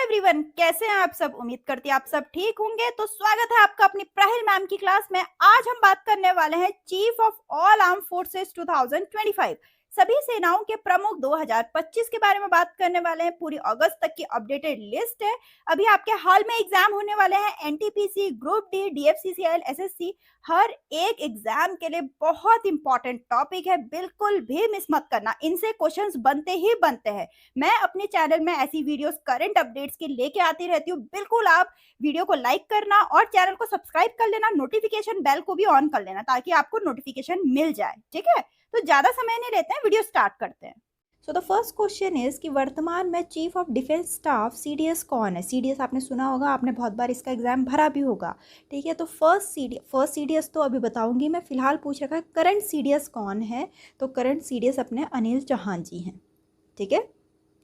Everyone, कैसे हैं आप सब। उम्मीद करती आप सब ठीक होंगे। तो स्वागत है आपका अपनी प्राहिल मैम की क्लास में। आज हम बात करने वाले हैं chief of all arm forces 2025, सभी सेनाओं के प्रमुख 2025 के बारे में बात करने वाले हैं। पूरी अगस्त तक की अपडेटेड लिस्ट है। अभी आपके हाल में एग्जाम होने वाले हैं, NTPC, group D, DFCCL, SSC. हर एक एग्जाम के लिए बहुत इंपॉर्टेंट टॉपिक है, बिल्कुल भी मिस मत करना। इनसे क्वेश्चंस बनते ही बनते हैं। मैं अपने चैनल में ऐसी वीडियोस करंट अपडेट्स के लेके आती रहती हूँ। बिल्कुल आप वीडियो को लाइक करना और चैनल को सब्सक्राइब कर लेना, नोटिफिकेशन बेल को भी ऑन कर लेना ताकि आपको नोटिफिकेशन मिल जाए। ठीक है, तो ज्यादा समय नहीं लेते हैं, वीडियो स्टार्ट करते हैं। So the first question is कि वर्तमान में chief of defence staff CDS कौन है। सीडीएस आपने सुना होगा, आपने बहुत बार इसका एग्जाम भरा भी होगा। ठीक है, तो फर्स्ट सीडीएस तो अभी बताऊंगी मैं। फिलहाल पूछ रखा है करंट सीडीएस कौन है, तो करंट सीडीएस अपने अनिल चौहान जी हैं। ठीक है,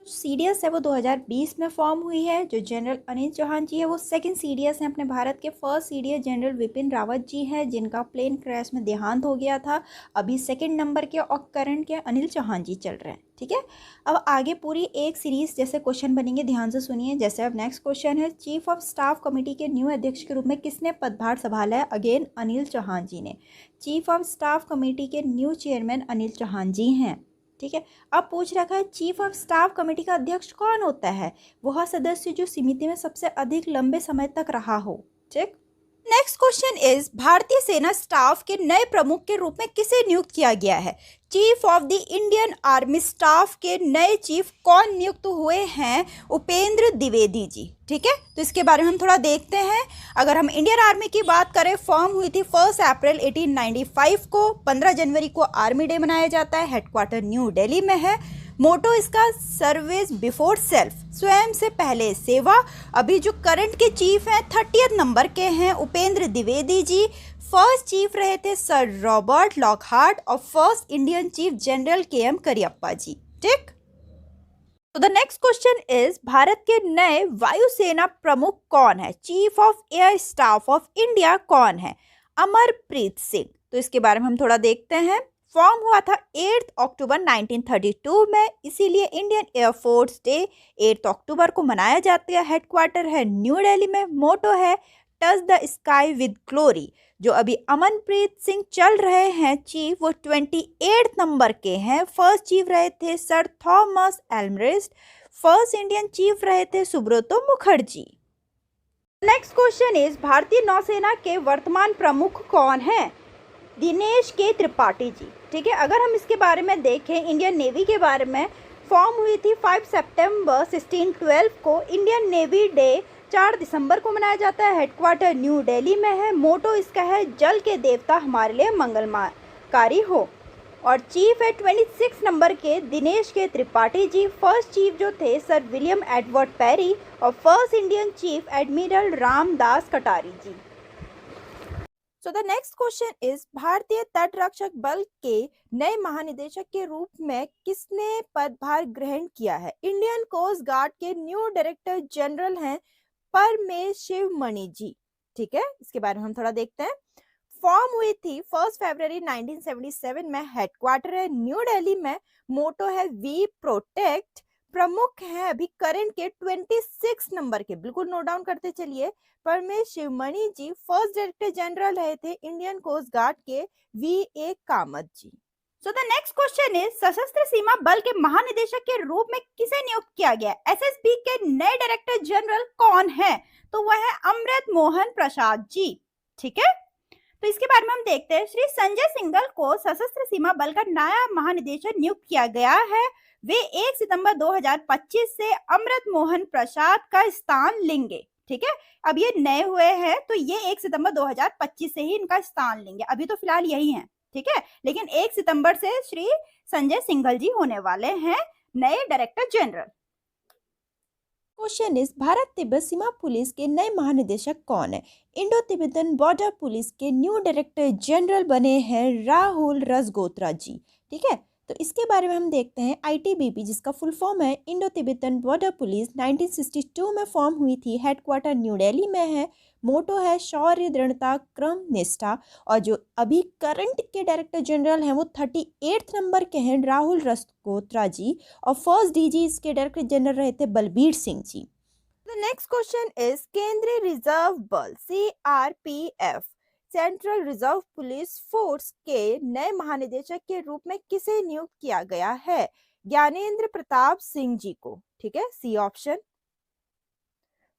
सीडीएस है वो 2020 में फॉर्म हुई है। जो जनरल अनिल चौहान जी है वो सेकंड सीडीएस हैं अपने भारत के। First CDS general Vipin Rawat ji हैं, जिनका प्लेन क्रैश में देहांत हो गया था। अभी सेकंड नंबर के और करंट के अनिल चौहान जी चल रहे हैं। ठीक है, अब आगे पूरी एक सीरीज जैसे क्वेश्चन बनेंगे, ध्यान से सुनिए। जैसे अब नेक्स्ट क्वेश्चन है, चीफ ऑफ स्टाफ कमेटी के न्यू अध्यक्ष के रूप में किसने पदभार संभाला है। अगेन अनिल चौहान जी ने। चीफ ऑफ स्टाफ कमेटी के न्यू चेयरमैन अनिल चौहान जी हैं। ठीक है, अब पूछ रखा है चीफ ऑफ स्टाफ कमेटी का अध्यक्ष कौन होता है। वह सदस्य जो समिति में सबसे अधिक लंबे समय तक रहा हो। ठीक, नेक्स्ट क्वेश्चन इज भारतीय सेना स्टाफ के नए प्रमुख के रूप में किसे नियुक्त किया गया है। Chief of the Indian army staff के नए चीफ कौन नियुक्त हुए हैं। उपेंद्र द्विवेदी जी। ठीक है, तो इसके बारे में हम थोड़ा देखते हैं। अगर हम इंडियन आर्मी की बात करें, फॉर्म हुई थी 1 अप्रैल 1895 को। 15 जनवरी को आर्मी डे मनाया जाता है। हेडक्वार्टर न्यू दिल्ली में है। मोटो इसका सर्विस बिफोर सेल्फ, स्वयं से पहले सेवा। अभी जो करंट के चीफ हैं 30th नंबर के हैं उपेंद्र द्विवेदी जी। फर्स्ट चीफ रहे थे सर रॉबर्ट लॉकहार्ट और first Indian chief general KM Cariappa ji. ठीक, तो the next question is Bharat के नए वायुसेना प्रमुख कौन है। Chief of air staff of India कौन है। अमरप्रीत सिंह। तो इसके बारे में हम थोड़ा देखते हैं। फॉर्म हुआ था 8 अक्टूबर 1932 में, इसीलिए इंडियन एयरफोर्स डे 8 अक्टूबर को मनाया जाता है। हेडक्वार्टर है न्यू दिल्ली में। मोटो है touch the sky with glory. जो अभी अमनप्रीत सिंह चल रहे हैं चीफ, वो 28 नंबर के हैं। फर्स्ट चीफ रहे थे sir Thomas Elmhirst. First Indian chief रहे थे Subroto Mukherjee. Next question is भारतीय नौसेना के वर्तमान प्रमुख कौन है। दिनेश के त्रिपाठी जी। ठीक है, अगर हम इसके बारे में देखें, इंडियन नेवी के बारे में, फॉर्म हुई थी 5 सितंबर 1612 को। इंडियन नेवी डे 4 दिसंबर को मनाया जाता है। हेडक्वार्टर न्यू दिल्ली में है। मोटो इसका है जल के देवता हमारे लिए मंगलकारी हो। और चीफ है 26 नंबर के दिनेश के त्रिपाठी जी। फर्स्ट चीफ जो थे सर विलियम एडवर्ड पेरी और first Indian chief admiral Ramdas कटारी जी। So the next question is भारतीय तटरक्षक बल के नए महानिदेशक के रूप में किसने पदभार ग्रहण किया है। इंडियन कोस्ट गार्ड के न्यू डायरेक्टर जनरल हैं परमेशिव मणि जी। ठीक है, इसके बारे में हम थोड़ा देखते हैं। फॉर्म हुई थी 1 फरवरी 1977 में। हेडक्वार्टर है न्यू दिल्ली में। मोटो है वी प्रोटेक्ट। प्रमुख हैं अभी करंट के 26 नंबर के, बिल्कुल नोट डाउन करते चलिए। Parameshiva Mani ji. First director general रहे थे इंडियन कोस्ट गार्ड के V A Kamath ji. So the next question is Sashastra Seema बल के महानिदेशक के रूप में किसे नियुक्त किया गया। एसएसबी के नए डायरेक्टर जनरल कौन है, तो वह है अमृत मोहन प्रसाद जी। ठीक है, तो इसके बारे में हम देखते हैं। श्री संजय सिंघल को सशस्त्र सीमा बल का नया महानिदेशक नियुक्त किया गया है। वे 1 सितंबर 2025 से अमृत मोहन प्रसाद का स्थान लेंगे। ठीक है, अब ये नए हुए हैं तो ये 1 सितंबर 2025 से ही इनका स्थान लेंगे। अभी तो फिलहाल यही हैं। ठीक है, लेकिन 1 सितंबर से श्री संजय सिंघल जी होने वाले हैं नए director general. Question is Bharat Tibet Seema police के नए महानिदेशक कौन है। इंडो तिब्बतन बॉर्डर पुलिस के न्यू डायरेक्टर जनरल बने हैं राहुल रजगोत्रा जी। ठीक है, तो इसके बारे में हम देखते हैं। आईटीबीपी जिसका फुल फॉर्म है इंडो तिब्बतन बॉर्डर पुलिस, 1962 में फॉर्म हुई थी। हेडक्वार्टर न्यू दिल्ली में है। मोटो है शौर्य, दृढ़ता, क्रम, निष्ठा। और जो अभी करंट के डायरेक्टर जनरल हैं वो 38 नंबर के हैं राहुल रजगोत्रा जी। और फर्स्ट डीजी इसके डायरेक्टर जनरल रहे थे Balbir Singh ji. The next question is केंद्रीय रिजर्व बल CRPF central reserve police force के नए महानिदेशक के रूप में किसे नियुक्त किया गया है? ज्ञानेंद्र प्रताप सिंह जी को। ठीक है, सी ऑप्शन।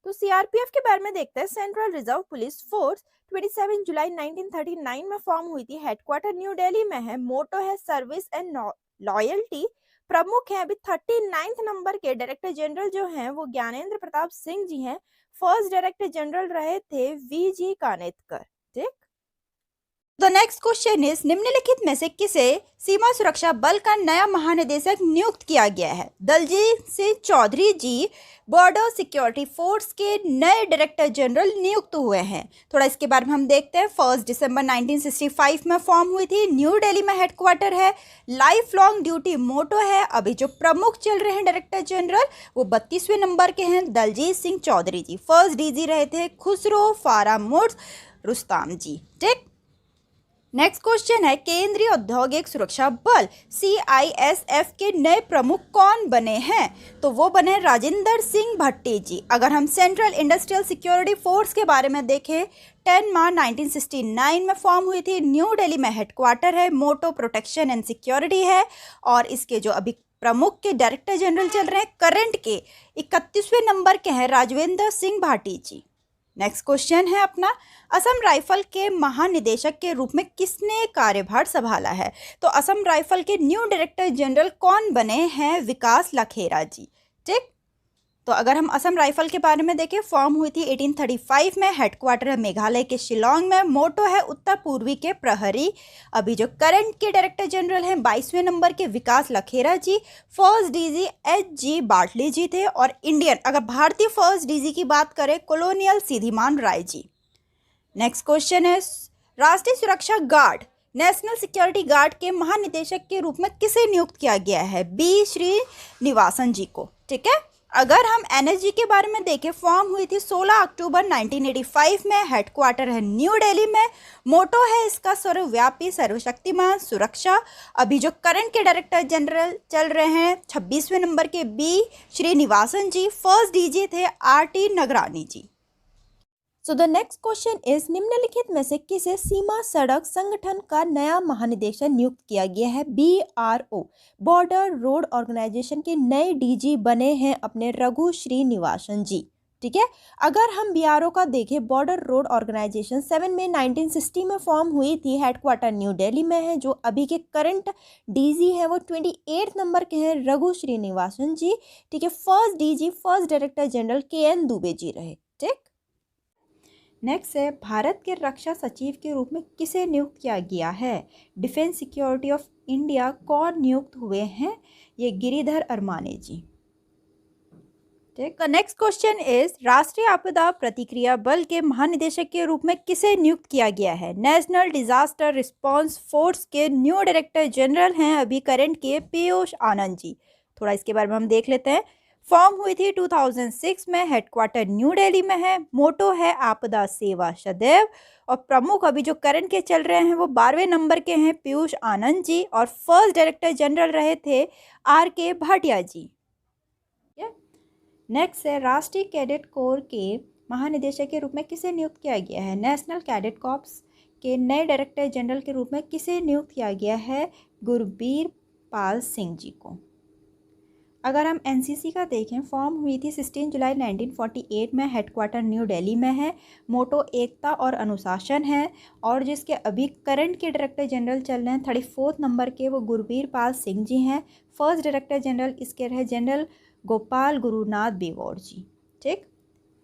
तो सीआरपीएफ के बारे में देखते हैं। सेंट्रल रिजर्व पुलिस फोर्स 27 जुलाई 1939 में फॉर्म हुई थी। हेडक्वार्टर न्यू दिल्ली में है। मोटो है सर्विस एंड लॉयल्टी। प्रमुख है अभी 39 नंबर के डायरेक्टर जनरल जो हैं वो ज्ञानेंद्र प्रताप सिंह जी हैं। फर्स्ट डायरेक्टर जनरल रहे थे वीजी कानेतकर। ठीक। The next question is निम्नलिखित में से किसे सीमा सुरक्षा बल का नया महानिदेशक नियुक्त किया गया है? दलजीत सिंह चौधरी जी बॉर्डर सिक्योरिटी फोर्स के नए डायरेक्टर जनरल नियुक्त हुए हैं। थोड़ा इसके बारे में हम देखते हैं। 1 दिसंबर 1965 में फॉर्म हुई थी। न्यू दिल्ली में हेडक्वार्टर है। लाइफ लॉन्ग ड्यूटी मोटो है। अभी जो प्रमुख चल रहे हैं डायरेक्टर जनरल वो 32वें नंबर के हैं, दलजीत सिंह चौधरी जी। फर्स्ट डीजी रहे थे खुसरो फारामुर्स रुस्ताम जी। ठीक। नेक्स्ट क्वेश्चन है केंद्रीय औद्योगिक सुरक्षा बल CISF के नए प्रमुख कौन बने हैं? तो वो बने राजेंद्र सिंह भट्टी जी। अगर हम सेंट्रल इंडस्ट्रियल सिक्योरिटी फोर्स के बारे में देखें, 10 मार्च 1969 में फॉर्म हुई थी। न्यू दिल्ली में हेडक्वार्टर है। मोटो प्रोटेक्शन एंड सिक्योरिटी है। और इसके जो अभी प्रमुख के डायरेक्टर जनरल चल रहे हैं करंट के 31वें नंबर के हैं राजवेंद्र सिंह भाटी जी। नेक्स्ट क्वेश्चन है अपना, असम राइफल के महानिदेशक के रूप में किसने कार्यभार संभाला है? तो असम राइफल के न्यू डायरेक्टर जनरल कौन बने हैं? विकास लखेरा जी। ठीक। तो अगर हम असम राइफल के बारे में देखें, फॉर्म हुई थी 1835 में। हेडक्वार्टर है मेघालय के शिलोंग में। मोटो है उत्तर पूर्वी के प्रहरी। अभी जो करंट के डायरेक्टर जनरल हैं 22वें नंबर के विकास लखेरा जी। फर्स्ट डीजी HG बाटली जी थे। और इंडियन अगर भारतीय फर्स्ट डीजी की बात करें colonial सीधीमान Rai ji. Next question है राष्ट्रीय सुरक्षा गार्ड नेशनल सिक्योरिटी गार्ड के महानिदेशक के रूप में किसे नियुक्त किया गया है? B श्रीनिवासन जी को। ठीक है। अगर हम NSG के बारे में देखें, फॉर्म हुई थी 16 अक्टूबर 1985 में। हेडक्वार्टर है न्यू दिल्ली में। मोटो है इसका सर्वव्यापी सर्वशक्तिमान सुरक्षा। अभी जो करंट के डायरेक्टर जनरल चल रहे हैं 26वें नंबर के B Srinivasan ji. First DG थे RT Nagrani ji. So the next question is निम्नलिखित में से किसे सीमा सड़क संगठन का नया महानिदेशक नियुक्त किया गया है? BRO बॉर्डर रोड ऑर्गेनाइजेशन के नए DG बने हैं अपने रघु श्रीनिवासन जी। ठीक है। अगर हम BRO का देखें, बॉर्डर रोड ऑर्गेनाइजेशन 7 मई 1960 में फॉर्म हुई थी। हेडक्वार्टर न्यू दिल्ली में है। जो अभी के करंट DG है वो 28 नंबर के हैं रघु श्रीनिवासन जी। ठीक है। First DG first director general KN Dubey ji रहे। ठीक। नेक्स्ट है भारत के रक्षा सचिव के रूप में किसे नियुक्त किया गया है? डिफेंस सिक्योरिटी ऑफ इंडिया कौन नियुक्त हुए हैं? ये गिरिधर अरमाने जी। ठीक। नेक्स्ट क्वेश्चन इज राष्ट्रीय आपदा प्रतिक्रिया बल के महानिदेशक के रूप में किसे नियुक्त किया गया है? नेशनल डिजास्टर रिस्पांस फोर्स के न्यू डायरेक्टर जनरल हैं अभी करंट के पीयूष आनंद जी। थोड़ा इसके बारे में हम देख लेते हैं। फॉर्म हुई थी 2006 में। हेडक्वार्टर न्यू दिल्ली में है। मोटो है आपदा सेवा सदैव। और प्रमुख अभी जो करंट के चल रहे हैं वो 12वें नंबर के हैं पीयूष आनंद जी। और फर्स्ट डायरेक्टर जनरल रहे थे RK भाटिया जी। नेक्स्ट है राष्ट्रीय कैडेट कोर के महानिदेशक के रूप में किसे नियुक्त किया गया है? नेशनल कैडेट कॉर्प्स के नए डायरेक्टर जनरल के रूप में किसे नियुक्त किया गया है? गुरबीर पाल सिंह जी को। अगर हम NCC का देखें, फॉर्म हुई थी 16 जुलाई 1948 में। हेडक्वार्टर न्यू दिल्ली में है। मोटो एकता और अनुशासन है। और जिसके अभी करंट के डायरेक्टर जनरल चल रहे हैं 34 नंबर के वो गुरबीर पाल सिंह जी हैं। फर्स्ट डायरेक्टर जनरल इसके रहे जनरल गोपाल गुरुनाथ बेवोर जी। ठीक।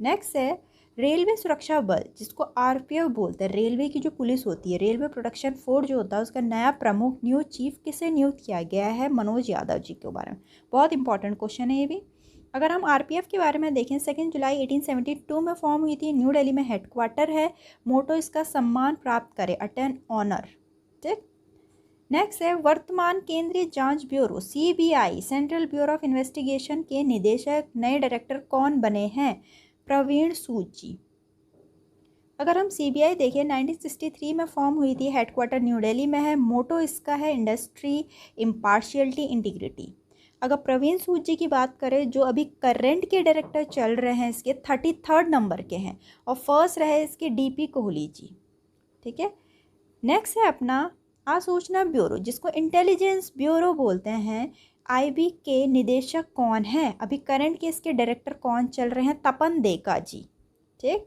नेक्स्ट है रेलवे सुरक्षा बल जिसको RPF बोलते हैं। रेलवे की जो पुलिस होती है, रेलवे प्रोटेक्शन फोर्स जो होता है, उसका नया प्रमुख न्यू चीफ किसे नियुक्त किया गया है? मनोज यादव जी के बारे में। बहुत इंपॉर्टेंट क्वेश्चन है ये भी। अगर हम RPF के बारे में देखें, 2 जुलाई 1872 में फॉर्म हुई थी। न्यू दिल्ली में हेडक्वार्टर है। मोटो इसका सम्मान प्राप्त करे, अटेन ऑनर। ठीक। नेक्स्ट है वर्तमान केंद्रीय जांच bureau CBI central bureau of investigation के निदेशक नए डायरेक्टर कौन बने हैं? प्रवीण सूद जी। अगर हम CBI देखें, 1963 में फॉर्म हुई थी। हेडक्वार्टर न्यू दिल्ली में है। मोटो इसका है इंडस्ट्री इम्पार्शियलिटी इंटीग्रिटी। अगर प्रवीण सूद जी की बात करें, जो अभी करंट के डायरेक्टर चल रहे हैं, इसके 33rd नंबर के हैं, और फर्स्ट रहे इसके DP कोहली जी। ठीक है। नेक्स्ट है अपना आसूचना ब्यूरो, जिसको इंटेलिजेंस ब्यूरो बोलते हैं। IB के निदेशक कौन है? अभी करंट के इसके डायरेक्टर कौन चल रहे हैं? तपन देका जी। ठीक।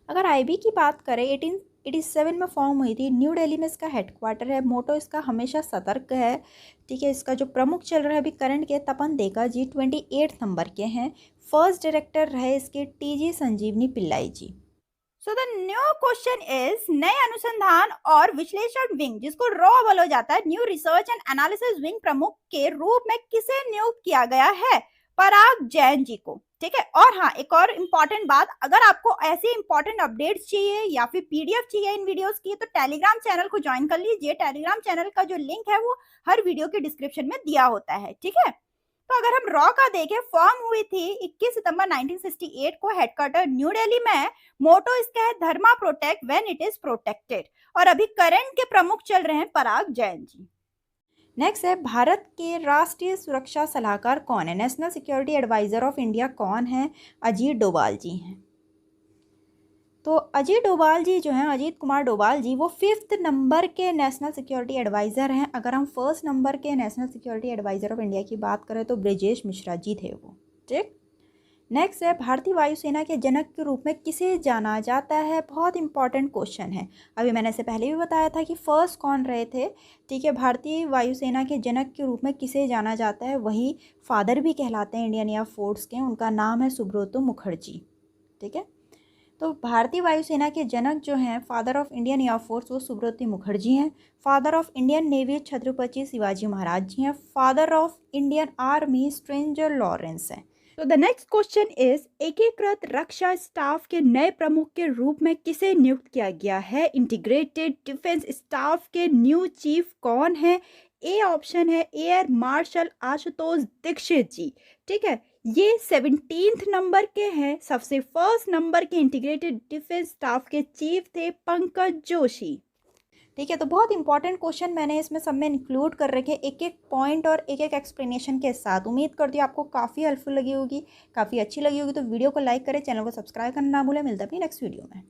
अगर IB की बात करें, 1887 में फॉर्म हुई थी, न्यू दिल्ली में इसका हेडक्वार्टर है। मोटो इसका हमेशा सतर्क है। ठीक है। इसका जो प्रमुख चल रहा है अभी करंट के, तपन देका जी 28 नंबर के हैं। फर्स्ट डायरेक्टर रहे इसके TG Sanjeevani Pillai ji. So the new question is, नए अनुसंधान और विश्लेषण विंग, जिसको रॉ बोला जाता है, new research and analysis wing प्रमुख के रूप में किसे नियुक्त किया गया है? पराग जैन जी को। ठीक है। और हाँ, एक और इम्पॉर्टेंट बात, अगर आपको ऐसी इंपॉर्टेंट अपडेट्स चाहिए या फिर PDF चाहिए इन वीडियोस की, तो टेलीग्राम चैनल को ज्वाइन कर लीजिए। टेलीग्राम चैनल का जो लिंक है वो हर वीडियो के डिस्क्रिप्शन में दिया होता है। ठीक है। तो अगर हम रॉ का देखें, फॉर्म हुई थी 21 सितंबर 1968 को, हेडक्वार्टर न्यू दिल्ली में। मोटो इसका है dharma protect when it is protected, और अभी करंट के प्रमुख चल रहे हैं पराग जैन जी। नेक्स्ट है, भारत के राष्ट्रीय सुरक्षा सलाहकार कौन है? National security adviser of India कौन है? अजीत डोभाल जी हैं। तो अजीत डोभाल जी जो हैं, अजीत कुमार डोभाल जी, वो 5th नंबर के नेशनल सिक्योरिटी एडवाइज़र हैं। अगर हम 1st नंबर के national security adviser of India की बात करें तो ब्रिजेश मिश्रा जी थे वो। ठीक। नेक्स्ट है, भारतीय वायुसेना के जनक के रूप में किसे जाना जाता है? बहुत इंपॉर्टेंट क्वेश्चन है। अभी मैंने इससे पहले भी बताया था कि फर्स्ट कौन रहे थे। ठीक है। भारतीय वायुसेना के जनक के रूप में किसे जाना जाता है? वही फादर भी कहलाते हैं इंडियन एयरफोर्स के, उनका नाम है सुब्रतो मुखर्जी। ठीक है। तो भारतीय वायुसेना के जनक जो हैं, फादर ऑफ इंडियन एयरफोर्स, वो सुब्रतो मुखर्जी हैं। Father of Indian navy Chhatrapati Shivaji Maharaj ji हैं। Father of Indian army Stringer Lawrence हैं। तो द नेक्स्ट क्वेश्चन इज, एकीकृत रक्षा स्टाफ के नए प्रमुख के रूप में किसे नियुक्त किया गया है? इंटीग्रेटेड डिफेंस स्टाफ के न्यू चीफ कौन है? ए ऑप्शन है एयर मार्शल आशुतोष दीक्षित जी। ठीक है। ये 17th नंबर के हैं। सबसे फर्स्ट नंबर के इंटीग्रेटेड डिफेंस स्टाफ के चीफ थे पंकज जोशी। ठीक है। तो बहुत इंपॉर्टेंट क्वेश्चन मैंने इसमें सब में इंक्लूड कर रखे, एक एक पॉइंट और एक एक एक्सप्लेनेशन के साथ। उम्मीद करती हूँ आपको काफ़ी हेल्पफुल लगी होगी, काफ़ी अच्छी लगी होगी। तो वीडियो को लाइक करें, चैनल को सब्सक्राइब करना ना भूलें। मिलता है अपनी नेक्स्ट वीडियो में।